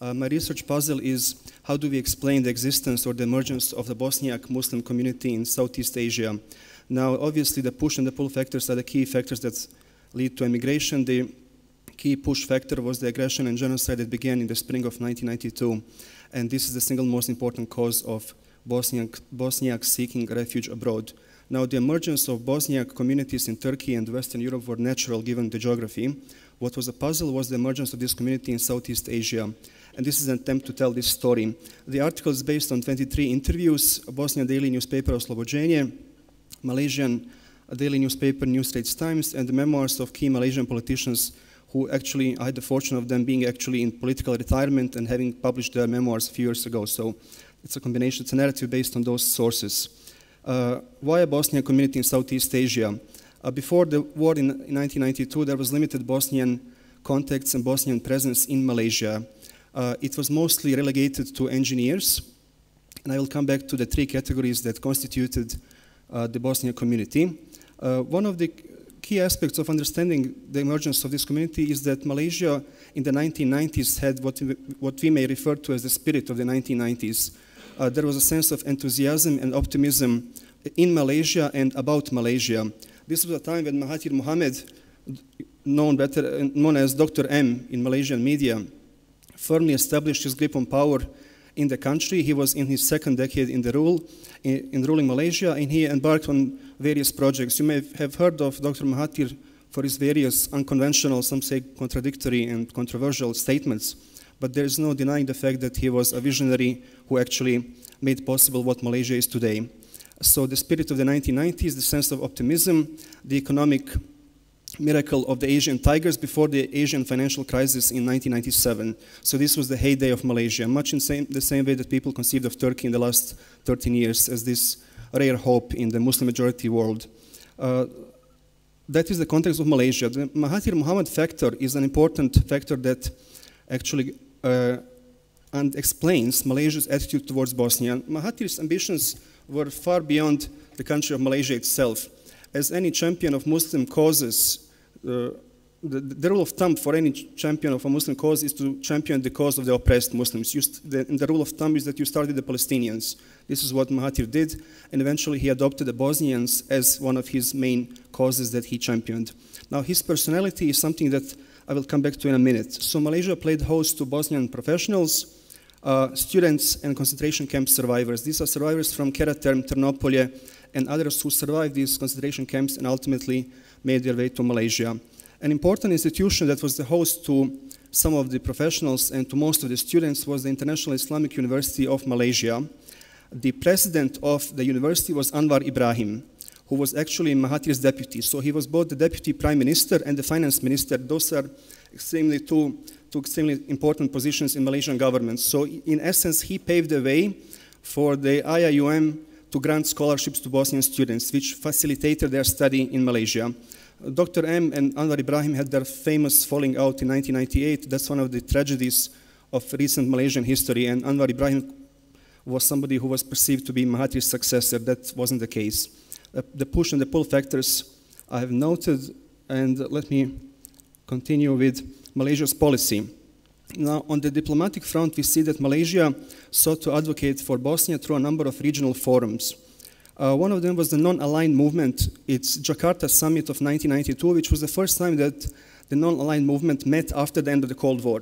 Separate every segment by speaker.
Speaker 1: My research puzzle is how do we explain the existence or the emergence of the Bosniak Muslim community in Southeast Asia. Now, obviously, the push and the pull factors are the key factors that lead to emigration. The key push factor was the aggression and genocide that began in the spring of 1992. And this is the single most important cause of Bosniaks seeking refuge abroad. Now, the emergence of Bosniak communities in Turkey and Western Europe were natural given the geography. What was a puzzle was the emergence of this community in Southeast Asia. And this is an attempt to tell this story. The article is based on 23 interviews, a Bosnian daily newspaper Oslobođenje, Malaysian daily newspaper New Straits Times, and the memoirs of key Malaysian politicians who actually, I had the fortune of them being actually in political retirement and having published their memoirs a few years ago. So it's a combination, it's a narrative based on those sources. Why a Bosnian community in Southeast Asia? Before the war in 1992, there was limited Bosnian contacts and Bosnian presence in Malaysia. It was mostly relegated to engineers, and I will come back to the three categories that constituted the Bosnian community. One of the key aspects of understanding the emergence of this community is that Malaysia in the 1990s had what we may refer to as the spirit of the 1990s. There was a sense of enthusiasm and optimism in Malaysia and about Malaysia. This was a time when Mahathir Mohamad, known as Dr. M in Malaysian media, firmly established his grip on power in the country. He was in his second decade in ruling Malaysia, and he embarked on various projects. You may have heard of Dr. Mahathir for his various unconventional, some say contradictory and controversial statements, but there is no denying the fact that he was a visionary who actually made possible what Malaysia is today. So the spirit of the 1990s, the sense of optimism, the economic miracle of the Asian tigers before the Asian financial crisis in 1997. So this was the heyday of Malaysia, much in the same way that people conceived of Turkey in the last 13 years as this rare hope in the Muslim majority world. That is the context of Malaysia. The Mahathir Mohamad factor is an important factor that actually explains Malaysia's attitude towards Bosnia. Mahathir's ambitions were far beyond the country of Malaysia itself. As any champion of Muslim causes, the rule of thumb for any champion of a Muslim cause is to champion the cause of the oppressed Muslims. The rule of thumb is that you start with the Palestinians. This is what Mahathir did, and eventually he adopted the Bosnians as one of his main causes that he championed. Now, his personality is something that I will come back to in a minute. So Malaysia played host to Bosnian professionals, students, and concentration camp survivors. These are survivors from Karaterm, Ternopolje, and others who survived these concentration camps and ultimately made their way to Malaysia. An important institution that was the host to some of the professionals and to most of the students was the International Islamic University of Malaysia. The president of the university was Anwar Ibrahim, who was actually Mahathir's deputy. So he was both the deputy prime minister and the finance minister. Those are two extremely important positions in Malaysian government. So in essence, he paved the way for the IIUM to grant scholarships to Bosnian students, which facilitated their study in Malaysia. Dr. M and Anwar Ibrahim had their famous falling out in 1998. That's one of the tragedies of recent Malaysian history, and Anwar Ibrahim was somebody who was perceived to be Mahathir's successor. That wasn't the case. The push and the pull factors I have noted, and let me continue with Malaysia's policy. Now, on the diplomatic front, we see that Malaysia sought to advocate for Bosnia through a number of regional forums. One of them was the non-aligned movement. It's Jakarta Summit of 1992, which was the first time that the non-aligned movement met after the end of the Cold War.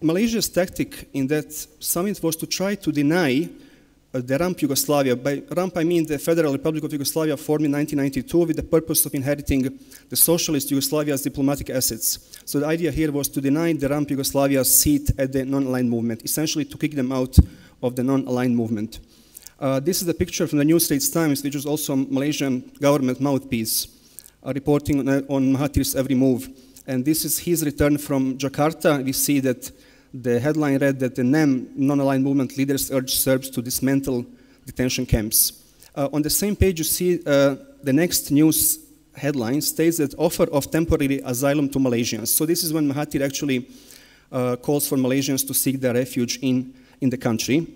Speaker 1: Malaysia's tactic in that summit was to try to deny the RAMP Yugoslavia. By RAMP, I mean the Federal Republic of Yugoslavia formed in 1992 with the purpose of inheriting the socialist Yugoslavia's diplomatic assets. So the idea here was to deny the RAMP Yugoslavia's seat at the non-aligned movement, essentially to kick them out of the non-aligned movement. This is a picture from the New Straits Times, which was also a Malaysian government mouthpiece, reporting on Mahathir's every move. And this is his return from Jakarta. We see that the headline read that the NEM, non-aligned movement leaders, urged Serbs to dismantle detention camps. On the same page, you see the next news headline states that offer of temporary asylum to Malaysians. So this is when Mahathir actually calls for Malaysians to seek their refuge in the country.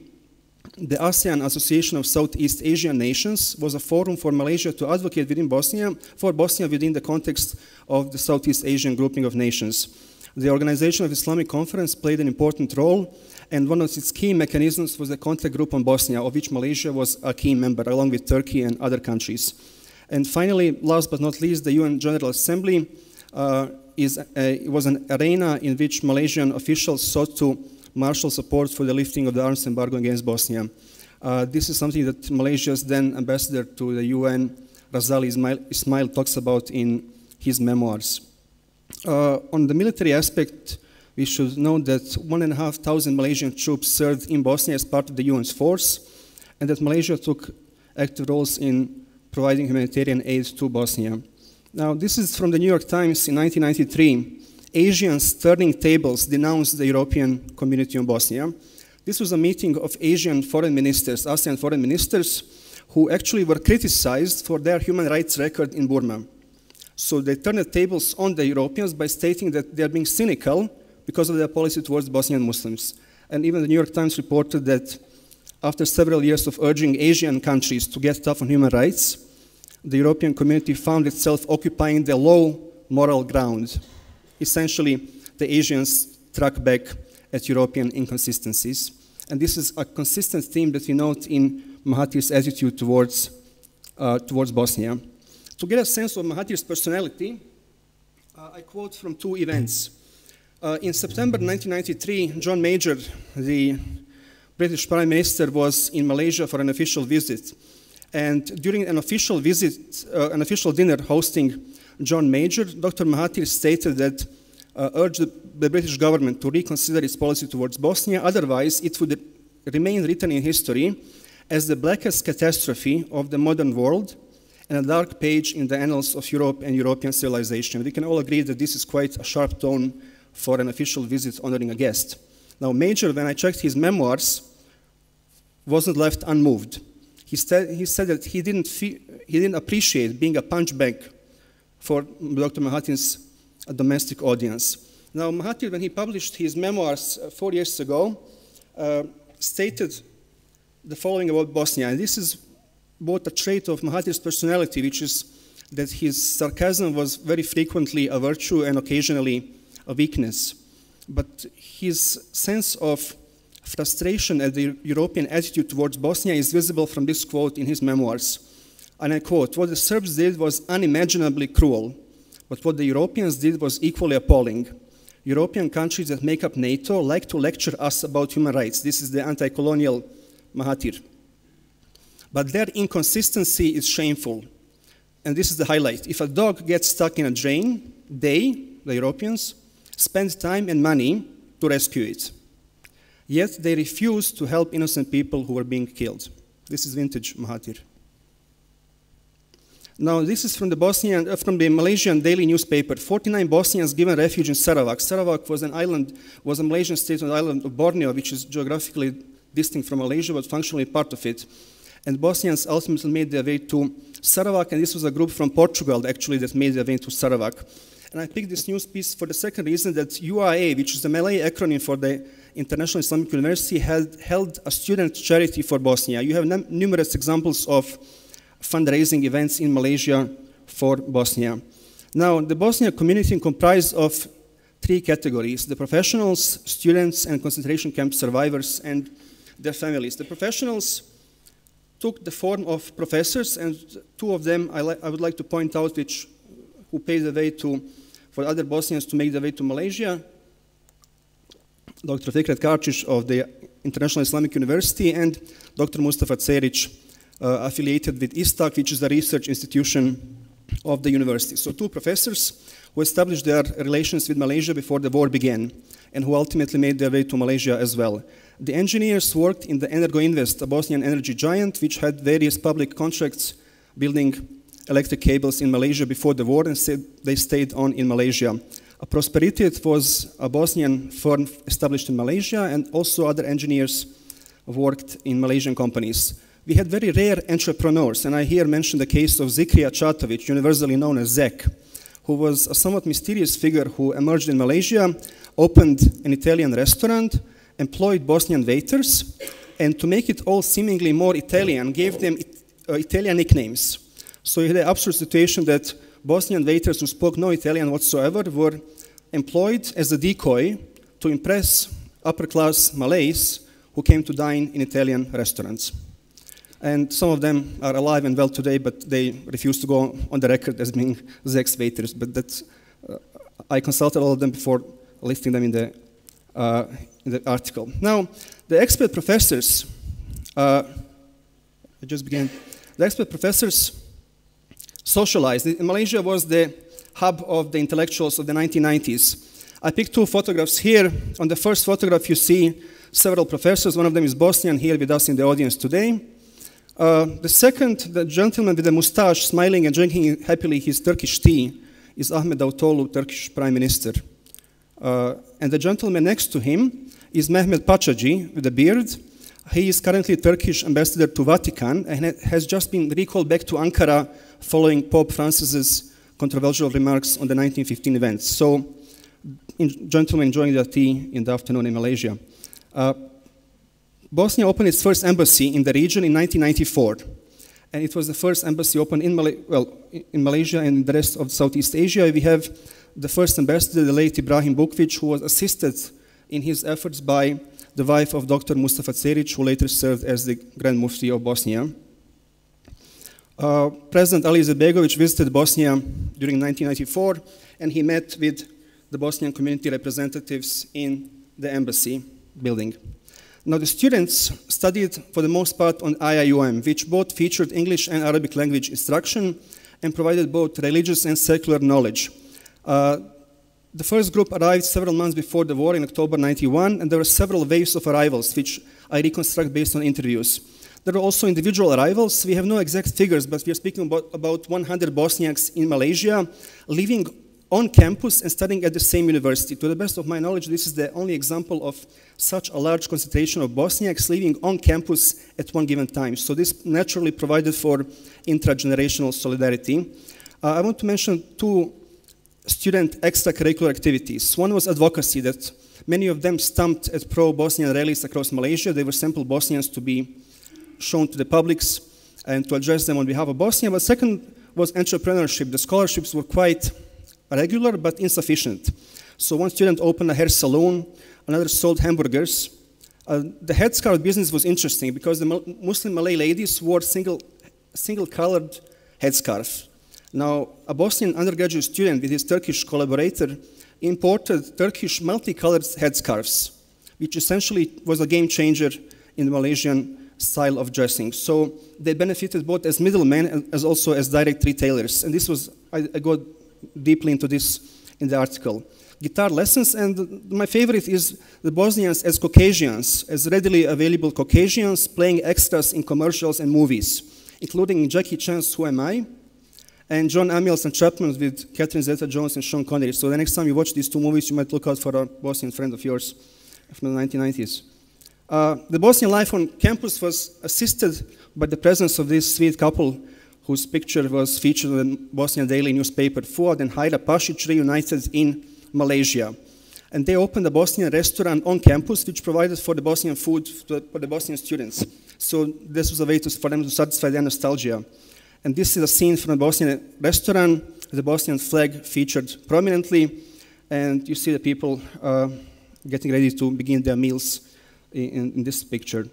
Speaker 1: The ASEAN Association of Southeast Asian Nations was a forum for Malaysia to advocate for Bosnia within the context of the Southeast Asian grouping of nations. The Organization of Islamic Conference played an important role, and one of its key mechanisms was the contact group on Bosnia, of which Malaysia was a key member, along with Turkey and other countries. And finally, last but not least, the UN General Assembly was an arena in which Malaysian officials sought to marshal support for the lifting of the arms embargo against Bosnia. This is something that Malaysia's then ambassador to the UN, Razali Ismail, talks about in his memoirs. On the military aspect, we should note that 1,500 Malaysian troops served in Bosnia as part of the UN's force, and that Malaysia took active roles in providing humanitarian aid to Bosnia. Now, this is from the New York Times in 1993. Asians turning tables denounced the European community on Bosnia. This was a meeting of Asian foreign ministers, ASEAN foreign ministers, who actually were criticized for their human rights record in Burma. So they turned the tables on the Europeans by stating that they are being cynical because of their policy towards Bosnian Muslims. And even the New York Times reported that after several years of urging Asian countries to get tough on human rights, the European community found itself occupying the low moral ground. Essentially, the Asians struck back at European inconsistencies. And this is a consistent theme that we note in Mahathir's attitude towards Bosnia. To get a sense of Mahathir's personality, I quote from two events. In September 1993, John Major, the British Prime Minister, was in Malaysia for an official visit. And during an official visit, an official dinner hosting John Major, Dr. Mahathir stated that urged the British government to reconsider its policy towards Bosnia, otherwise it would remain written in history as the blackest catastrophe of the modern world and a dark page in the annals of Europe and European civilization. We can all agree that this is quite a sharp tone for an official visit honoring a guest. Now, Major, when I checked his memoirs, wasn't left unmoved. He said that he didn't appreciate being a punchbag for Dr. Mahathir's domestic audience. Now, Mahathir, when he published his memoirs 4 years ago, stated the following about Bosnia, and this is both a trait of Mahathir's personality, which is that his sarcasm was very frequently a virtue and occasionally a weakness. But his sense of frustration at the European attitude towards Bosnia is visible from this quote in his memoirs. And I quote, "What the Serbs did was unimaginably cruel, but what the Europeans did was equally appalling. European countries that make up NATO like to lecture us about human rights." This is the anti-colonial Mahathir. "But their inconsistency is shameful." And this is the highlight. "If a dog gets stuck in a drain, they, the Europeans, spend time and money to rescue it. Yet they refuse to help innocent people who are being killed." This is vintage Mahathir. Now, this is from the Malaysian daily newspaper. 49 Bosnians given refuge in Sarawak. Sarawak was an island, was a Malaysian state on the island of Borneo, which is geographically distinct from Malaysia, but functionally part of it. And Bosnians ultimately made their way to Sarawak, and this was a group from Portugal, actually, that made their way to Sarawak. And I picked this news piece for the second reason that UIA, which is the Malay acronym for the International Islamic University, held a student charity for Bosnia. You have numerous examples of fundraising events in Malaysia for Bosnia. Now, the Bosnian community comprised of three categories: the professionals, students, and concentration camp survivors and their families. The professionals took the form of professors, and two of them I would like to point out, who paved the way for other Bosnians to make their way to Malaysia: Dr. Fikret Karčić of the International Islamic University and Dr. Mustafa Cerić, affiliated with ISTAC, which is the research institution of the university. So two professors who established their relations with Malaysia before the war began, and who ultimately made their way to Malaysia as well. The engineers worked in the Energoinvest, a Bosnian energy giant, which had various public contracts building electric cables in Malaysia before the war, and they stayed on in Malaysia. Prosperitet was a Bosnian firm established in Malaysia, and also other engineers worked in Malaysian companies. We had very rare entrepreneurs, and I here mention the case of Zikrija Čatović, universally known as Zek, who was a somewhat mysterious figure who emerged in Malaysia, opened an Italian restaurant, employed Bosnian waiters, and to make it all seemingly more Italian, gave them Italian nicknames. So you had the absurd situation that Bosnian waiters who spoke no Italian whatsoever were employed as a decoy to impress upper-class Malays who came to dine in Italian restaurants. And some of them are alive and well today, but they refuse to go on the record as being Zek's waiters. But that's, I consulted all of them before listing them in the article. Now, the expert professors, I just began. The expert professors socialized. Malaysia was the hub of the intellectuals of the 1990s. I picked two photographs here. On the first photograph, you see several professors. One of them is Bosnian, here with us in the audience today. The second, the gentleman with the mustache, smiling and drinking happily his Turkish tea, is Ahmet Davutoğlu, Turkish Prime Minister. And the gentleman next to him is Mehmet Pachaji with a beard. He is currently Turkish ambassador to Vatican and has just been recalled back to Ankara following Pope Francis's controversial remarks on the 1915 events. So, gentlemen enjoying their tea in the afternoon in Malaysia. Bosnia opened its first embassy in the region in 1994. And it was the first embassy opened in, in Malaysia and the rest of Southeast Asia. We have the first ambassador, the late Ibrahim Bukvic, who was assisted in his efforts by the wife of Dr. Mustafa Ceric, who later served as the Grand Mufti of Bosnia. President Ali Izetbegovic visited Bosnia during 1994, and he met with the Bosnian community representatives in the embassy building. Now, the students studied, for the most part, on IIUM, which both featured English and Arabic language instruction and provided both religious and secular knowledge. The first group arrived several months before the war in October 91, and there were several waves of arrivals, which I reconstruct based on interviews. There were also individual arrivals. We have no exact figures, but we are speaking about 100 Bosniaks in Malaysia living on campus and studying at the same university. To the best of my knowledge, this is the only example of such a large concentration of Bosniaks living on campus at one given time. So this naturally provided for intra-generational solidarity. I want to mention two student extracurricular activities. One was advocacy, that many of them stamped at pro-Bosnian rallies across Malaysia. They were simple Bosnians to be shown to the publics and to address them on behalf of Bosnia. But second was entrepreneurship. The scholarships were quite regular but insufficient. So one student opened a hair salon, another sold hamburgers. The headscarf business was interesting because the Muslim Malay ladies wore single-colored headscarves. Now, a Bosnian undergraduate student with his Turkish collaborator imported Turkish multicolored headscarves, which essentially was a game changer in the Malaysian style of dressing. So they benefited both as middlemen as also as direct retailers. And this was, I got deeply into this in the article. Guitar lessons, and my favorite is the Bosnians as Caucasians, as readily available Caucasians playing extras in commercials and movies, including Jackie Chan's Who Am I? And John Amiel's Entrapment with Catherine Zeta-Jones and Sean Connery. So the next time you watch these two movies, you might look out for a Bosnian friend of yours from the 1990s. The Bosnian life on campus was assisted by the presence of this sweet couple whose picture was featured in the Bosnian daily newspaper. Fuad and Haira Pasic reunited in Malaysia. And they opened a Bosnian restaurant on campus, which provided for the Bosnian food for the Bosnian students. So this was a way for them to satisfy their nostalgia. And this is a scene from a Bosnian restaurant, the Bosnian flag featured prominently, and you see the people getting ready to begin their meals in this picture.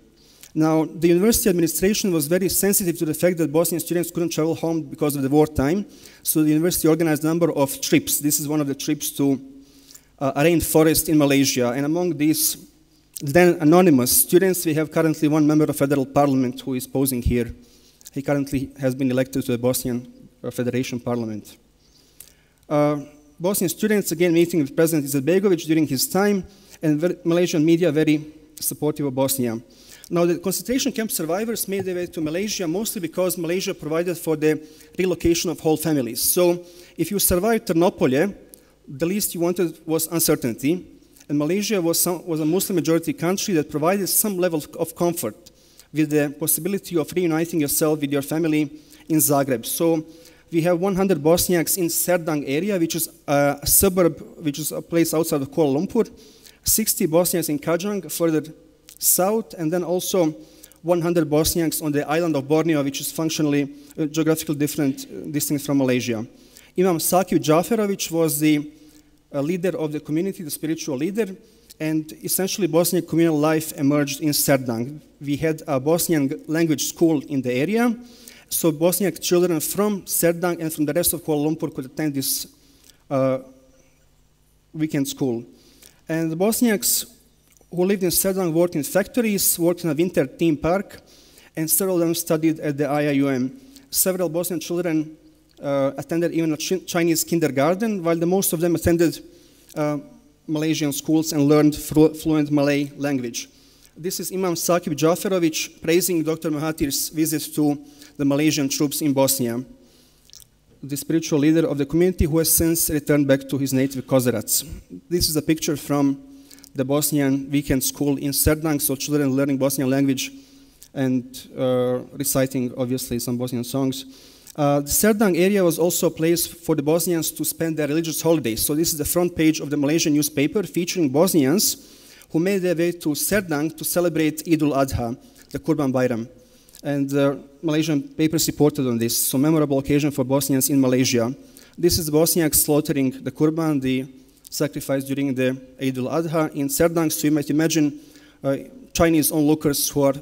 Speaker 1: Now, the university administration was very sensitive to the fact that Bosnian students couldn't travel home because of the wartime, so the university organized a number of trips. This is one of the trips to a rainforest in Malaysia, and among these then anonymous students, we have currently one member of federal parliament who is posing here. He currently has been elected to the Bosnian Federation Parliament. Bosnian students, again, meeting with President Izetbegovic during his time, and Malaysian media very supportive of Bosnia. Now, the concentration camp survivors made their way to Malaysia mostly because Malaysia provided for the relocation of whole families. So, if you survived Ternopolje, the least you wanted was uncertainty, and Malaysia was a Muslim-majority country that provided some level of comfort with the possibility of reuniting yourself with your family in Zagreb. So we have 100 Bosniaks in Serdang area, which is a suburb, which is a place outside of Kuala Lumpur, 60 Bosniaks in Kajang, further south, and then also 100 Bosniaks on the island of Borneo, which is functionally geographically distinct from Malaysia. Imam Sakib Jaferovic was the a leader of the community, the spiritual leader, and essentially Bosnian communal life emerged in Serdang. We had a Bosnian language school in the area, so Bosnian children from Serdang and from the rest of Kuala Lumpur could attend this weekend school. And the Bosniaks who lived in Serdang worked in factories, worked in a winter theme park, and several of them studied at the IIUM. Several Bosnian children attended even a Chinese kindergarten, while most of them attended Malaysian schools and learned fluent Malay language. This is Imam Sakib Jaferovic praising Dr. Mahathir's visit to the Malaysian troops in Bosnia, the spiritual leader of the community who has since returned back to his native Kozarac. This is a picture from the Bosnian weekend school in Serdang, so children learning Bosnian language and reciting, obviously, some Bosnian songs. The Serdang area was also a place for the Bosnians to spend their religious holidays. So this is the front page of the Malaysian newspaper featuring Bosnians who made their way to Serdang to celebrate Eid al-Adha, the Kurban Bayram. And the Malaysian papers reported on this, so memorable occasion for Bosnians in Malaysia. This is the Bosniaks slaughtering the Kurban, the sacrifice during the Eid al-Adha in Serdang. So you might imagine Chinese onlookers who are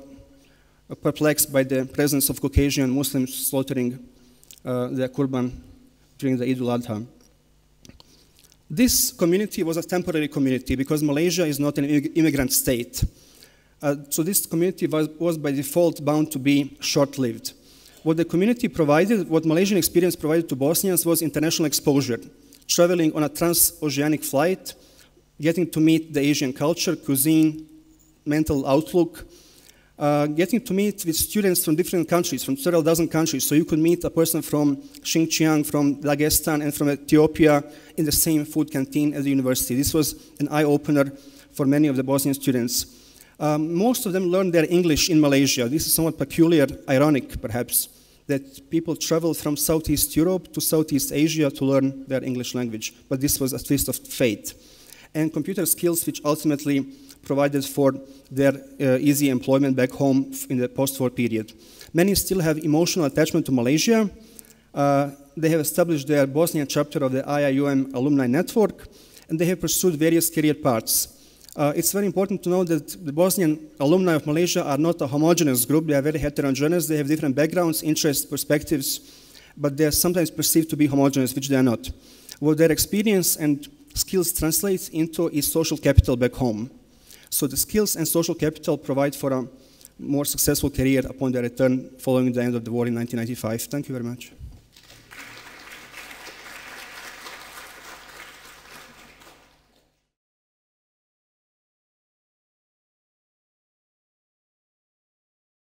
Speaker 1: perplexed by the presence of Caucasian Muslims slaughtering the Kurban during the Eid al-Adha. This community was a temporary community because Malaysia is not an immigrant state. So this community was by default bound to be short-lived. What the community provided, what Malaysian experience provided to Bosnians was international exposure, traveling on a transoceanic flight, getting to meet the Asian culture, cuisine, mental outlook, getting to meet with students from different countries, from several dozen countries. So you could meet a person from Xinjiang, from Dagestan, and from Ethiopia in the same food canteen at the university. This was an eye-opener for many of the Bosnian students. Most of them learned their English in Malaysia. This is somewhat peculiar, ironic perhaps, that people travel from Southeast Europe to Southeast Asia to learn their English language. But this was a twist of fate. And computer skills which ultimately provided for their easy employment back home in the post-war period. Many still have emotional attachment to Malaysia. They have established their Bosnian chapter of the IIUM alumni network, and they have pursued various career paths. It's very important to know that the Bosnian alumni of Malaysia are not a homogeneous group. They are very heterogeneous. They have different backgrounds, interests, perspectives, but they are sometimes perceived to be homogeneous, which they are not. What their experience and skills translates into is social capital back home. So the skills and social capital provide for a more successful career upon their return following the end of the war in 1995. Thank you very much.